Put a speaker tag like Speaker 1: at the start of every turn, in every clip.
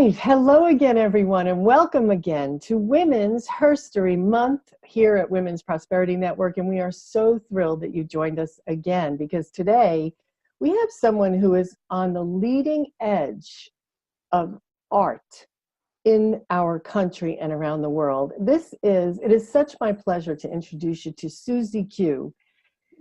Speaker 1: right. Hello again, everyone, and welcome again to Women's Herstory Month here at Women's Prosperity Network. And we are so thrilled that you joined us again, because today we have someone who is on the leading edge of art in our country and around the world. It is such my pleasure to introduce you to SusieQ,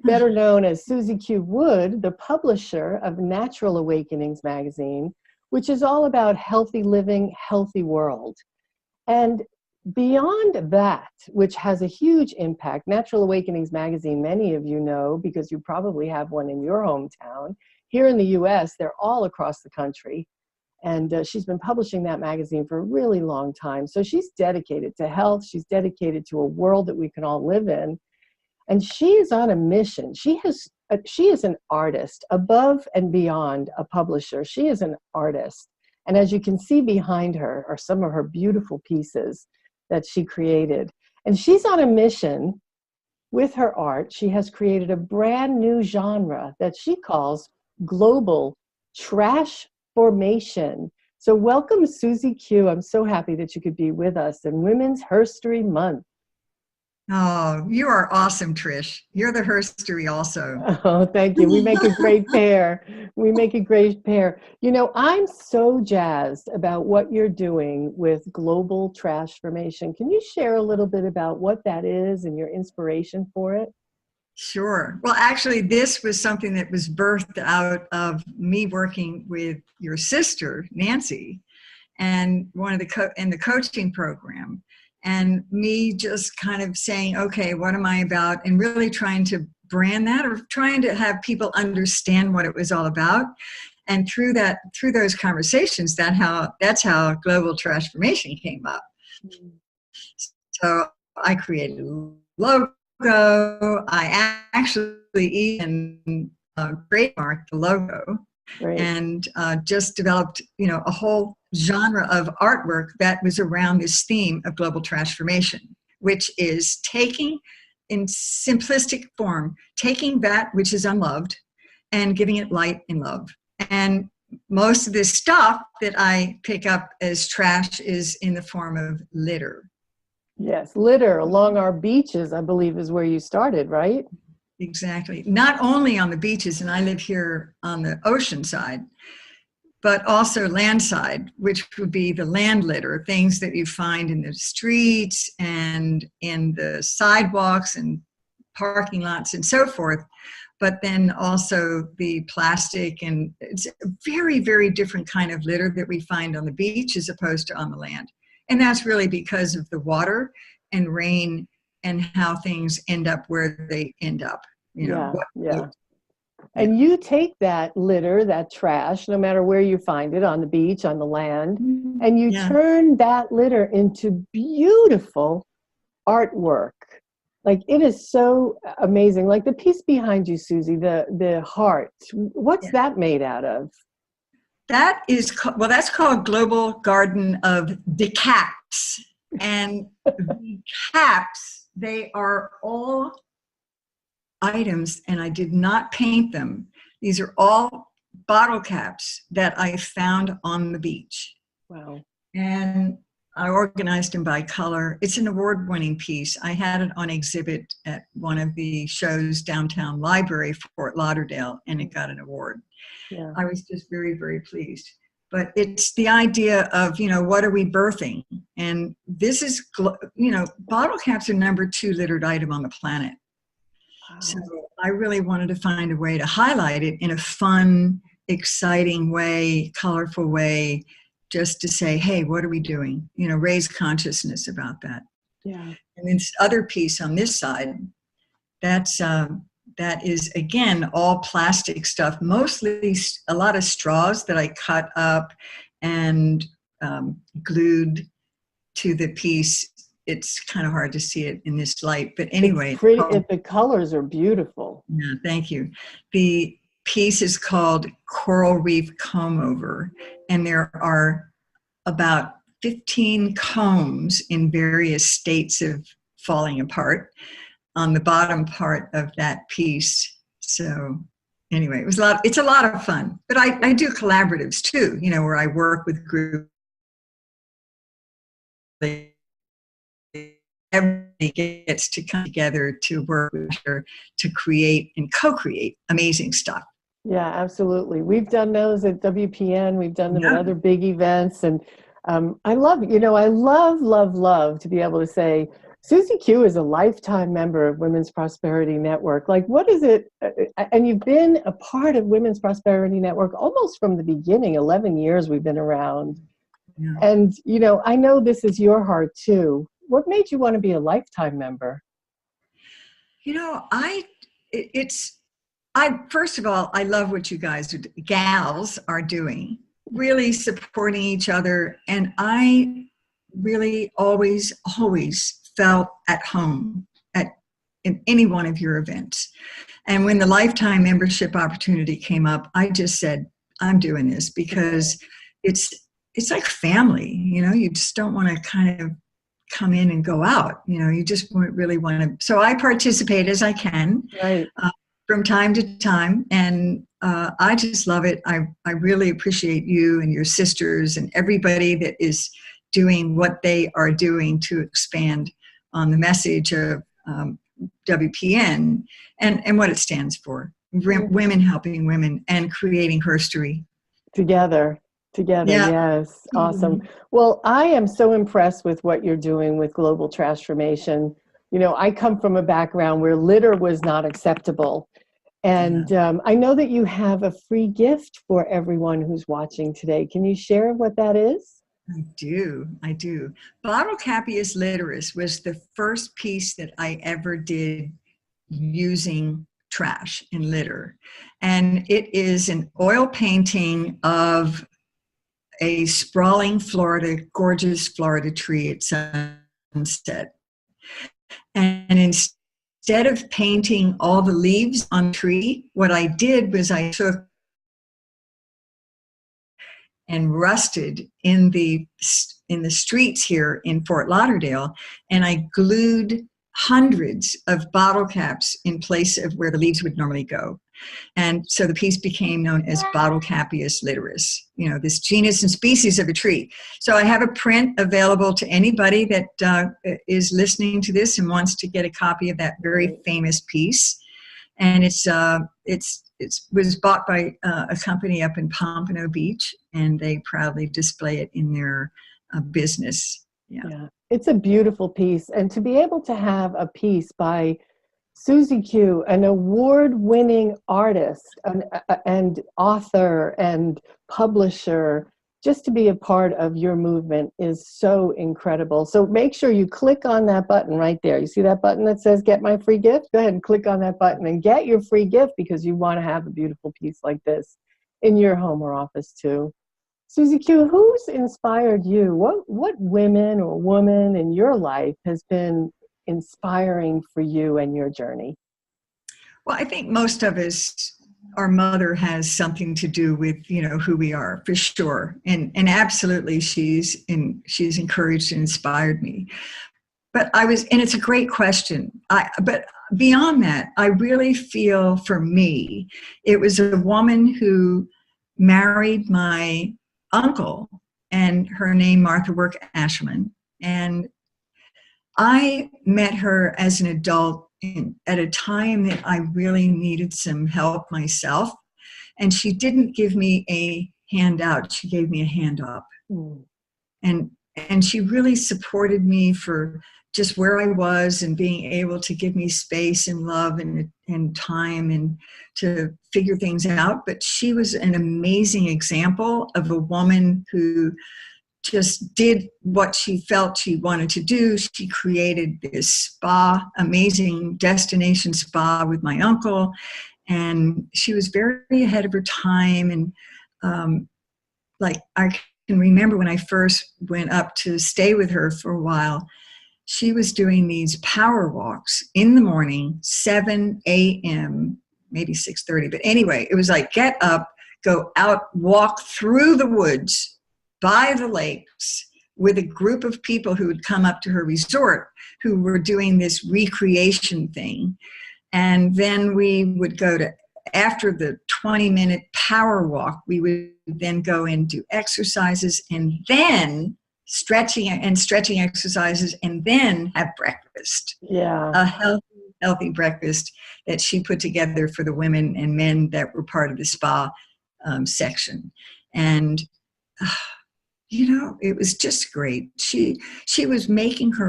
Speaker 1: better known as SusieQ Wood, the publisher of Natural Awakenings magazine, which is all about healthy living, healthy world. And beyond that, which has a huge impact, Natural Awakenings magazine, many of you know, because you probably have one in your hometown. Here in the US, they're all across the country. And she's been publishing that magazine for a really long time. So she's dedicated to health. She's dedicated to a world that we can all live in. And she is on a mission. She is an artist above and beyond a publisher. She is an artist. And as you can see behind her are some of her beautiful pieces that she created. And she's on a mission with her art. She has created a brand new genre that she calls global trash formation. So welcome, SusieQ. I'm so happy that you could be with us in Women's Herstory Month.
Speaker 2: Oh, you are awesome, Trish. You're the herstory also.
Speaker 1: Oh, thank you. We make a great pair. We make a great pair. You know, I'm so jazzed about what you're doing with global trash formation. Can you share a little bit about what that is and your inspiration for it?
Speaker 2: Sure. Well, actually, this was something that was birthed out of me working with your sister, Nancy, and in the coaching program. And me just kind of saying, okay, what am I about? And really trying to brand that, or trying to have people understand what it was all about. And through those conversations, that's how global transformation came up. So I created a logo. I actually even trademarked the logo. Right. And just developed, a whole genre of artwork that was around this theme of global transformation, which is taking, in simplistic form, taking that which is unloved and giving it light and love. And most of this stuff that I pick up as trash is in the form of litter.
Speaker 1: Yes, litter along our beaches, I believe, is where you started, right?
Speaker 2: Exactly. Not only on the beaches, and I live here on the ocean side, but also land side, which would be the land litter, things that you find in the streets and in the sidewalks and parking lots and so forth. But then also the plastic, and it's a very, very different kind of litter that we find on the beach as opposed to on the land. And that's really because of the water and rain and how things end up where they end up.
Speaker 1: And you take that litter, that trash, no matter where you find it, on the beach, on the land, and you turn that litter into beautiful artwork. Like, it is so amazing. Like the piece behind you, Susie, the heart. What's that made out of?
Speaker 2: That is, that's called Global Garden of the Caps. And the caps, they are all items, and I did not paint them. These are all bottle caps that I found on the beach.
Speaker 1: Wow.
Speaker 2: And I organized them by color. It's an award-winning piece. I had it on exhibit at one of the shows downtown library, Fort Lauderdale, and it got an award. Yeah. I was just very, very pleased. But it's the idea of, what are we birthing? And this is, bottle caps are number 2 littered item on the planet. Wow. So I really wanted to find a way to highlight it in a fun, exciting way, colorful way, just to say, hey, what are we doing? Raise consciousness about that. Yeah. And this other piece on this side, that is, again, all plastic stuff, mostly a lot of straws that I cut up and glued to the piece. It's kind of hard to see it in this light, but anyway.
Speaker 1: It's pretty, the colors are beautiful.
Speaker 2: Yeah, thank you. The piece is called Coral Reef Comb Over, and there are about 15 combs in various states of falling apart on the bottom part of that piece. So anyway, it's a lot of fun. But I do collaboratives too, where I work with groups everybody gets to come together to work with her to create and co-create amazing stuff.
Speaker 1: Yeah, absolutely. We've done those at WPN. We've done them at
Speaker 2: Yeah.
Speaker 1: other big events. And I love, I love to be able to say, SusieQ is a lifetime member of Women's Prosperity Network. Like, what is it? And you've been a part of Women's Prosperity Network almost from the beginning, 11 years we've been around.
Speaker 2: Yeah.
Speaker 1: And, I know this is your heart too. What made you want to be a lifetime member?
Speaker 2: First of all, I love what you gals are doing, really supporting each other. And I really always felt at home in any one of your events. And when the lifetime membership opportunity came up, I just said, I'm doing this because it's like family, you just don't want to kind of come in and go out, you just really want to. So I participate as I can.
Speaker 1: Right.
Speaker 2: From time to time, and I just love it. I really appreciate you and your sisters and everybody that is doing what they are doing to expand on the message of WPN and what it stands for. Women helping women and creating herstory.
Speaker 1: Together,
Speaker 2: Yeah.
Speaker 1: yes. Awesome. Well, I am so impressed with what you're doing with global transformation. I come from a background where litter was not acceptable. And I know that you have a free gift for everyone who's watching today. Can you share what that is?
Speaker 2: I do. Bottle Capius Litteris was the first piece that I ever did using trash and litter. And it is an oil painting of a sprawling gorgeous Florida tree at sunset. And instead of painting all the leaves on the tree, what I did was I took and rusted in the streets here in Fort Lauderdale, and I glued hundreds of bottle caps in place of where the leaves would normally go. And so the piece became known as Bottle Capius Litteris, this genus and species of a tree. So I have a print available to anybody that is listening to this and wants to get a copy of that very famous piece. And it was bought by a company up in Pompano Beach, and they proudly display it in their business.
Speaker 1: Yeah, it's a beautiful piece. And to be able to have a piece by SusieQ, an award-winning artist and author and publisher, just to be a part of your movement is so incredible. So make sure you click on that button right there. You see that button that says get my free gift? Go ahead and click on that button and get your free gift because you want to have a beautiful piece like this in your home or office too. SusieQ, who's inspired you? What women or woman in your life has been inspiring for you and your journey?
Speaker 2: Well, I think most of us, our mother has something to do with, who we are, for sure. And absolutely she's encouraged and inspired me. And it's a great question. But beyond that, I really feel for me, it was a woman who married my uncle, and her name Martha Work Ashman. And I met her as an adult at a time that I really needed some help myself. And she didn't give me a handout. She gave me a hand up. And she really supported me for just where I was and being able to give me space and love and time and to figure things out. But she was an amazing example of a woman who just did what she felt she wanted to do. She created this spa, amazing destination spa with my uncle. And she was very ahead of her time. And I can remember when I first went up to stay with her for a while, she was doing these power walks in the morning, 7 a.m., maybe 6:30. But anyway, it was like, get up, go out, walk through the woods, by the lakes, with a group of people who would come up to her resort who were doing this recreation thing. And then we would go to, after the 20-minute power walk, we would then go and do exercises and then stretching exercises, and then have breakfast.
Speaker 1: Yeah.
Speaker 2: A healthy breakfast that she put together for the women and men that were part of the spa section. And it was just great. She was making her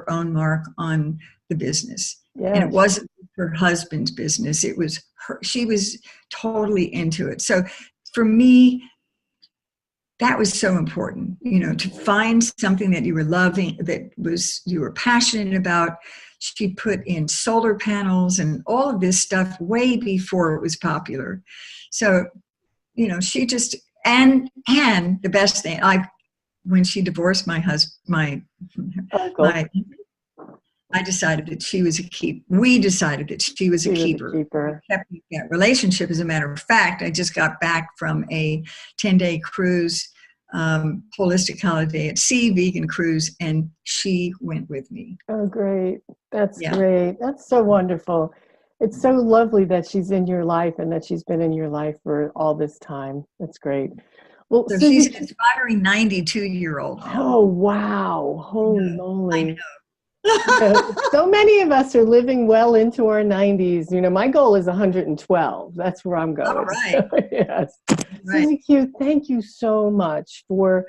Speaker 2: own mark on the business.
Speaker 1: Yes.
Speaker 2: And it wasn't her husband's business. It was her. She was totally into it. So for me, that was so important, to find something that you were loving, you were passionate about. She put in solar panels and all of this stuff way before it was popular. So, she just, and the best thing, when she divorced my husband,
Speaker 1: Uncle.
Speaker 2: I decided that she was a keeper. We decided that she was a keeper. We kept that relationship. As a matter of fact, I just got back from a 10-day cruise, holistic holiday at sea, vegan cruise, and she went with me.
Speaker 1: Oh, great. That's great. That's so wonderful. It's so lovely that she's in your life and that she's been in your life for all this time. That's great. Well,
Speaker 2: so
Speaker 1: Susie,
Speaker 2: she's an inspiring 92-year-old.
Speaker 1: Oh, wow. Holy moly.
Speaker 2: I know.
Speaker 1: So many of us are living well into our 90s. My goal is 112. That's where I'm going.
Speaker 2: All right.
Speaker 1: Yes.
Speaker 2: Right.
Speaker 1: SusieQ, thank you so much for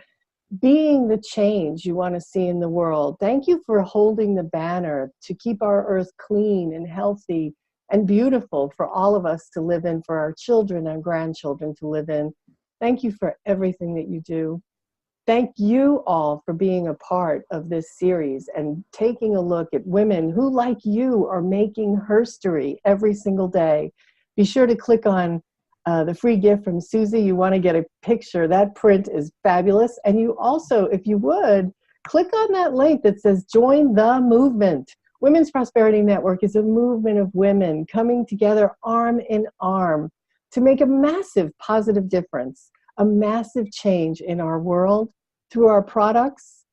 Speaker 1: being the change you want to see in the world. Thank you for holding the banner to keep our earth clean and healthy and beautiful for all of us to live in, for our children and grandchildren to live in. Thank you for everything that you do. Thank you all for being a part of this series and taking a look at women who, like you, are making herstory every single day. Be sure to click on the free gift from Susie. You want to get a picture. That print is fabulous. And you also, if you would, click on that link that says Join the Movement. Women's Prosperity Network is a movement of women coming together arm in arm to make a massive positive difference, a massive change in our world through our products,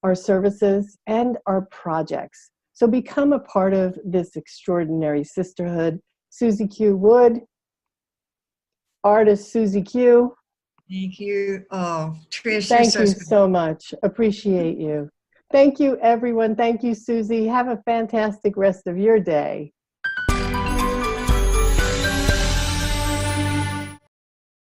Speaker 1: our services, and our projects. So become a part of this extraordinary sisterhood. SusieQ Wood, artist SusieQ.
Speaker 2: Thank you. Oh, Trish,
Speaker 1: thank you so much. Appreciate you. Thank you, everyone. Thank you, Susie. Have a fantastic rest of your day.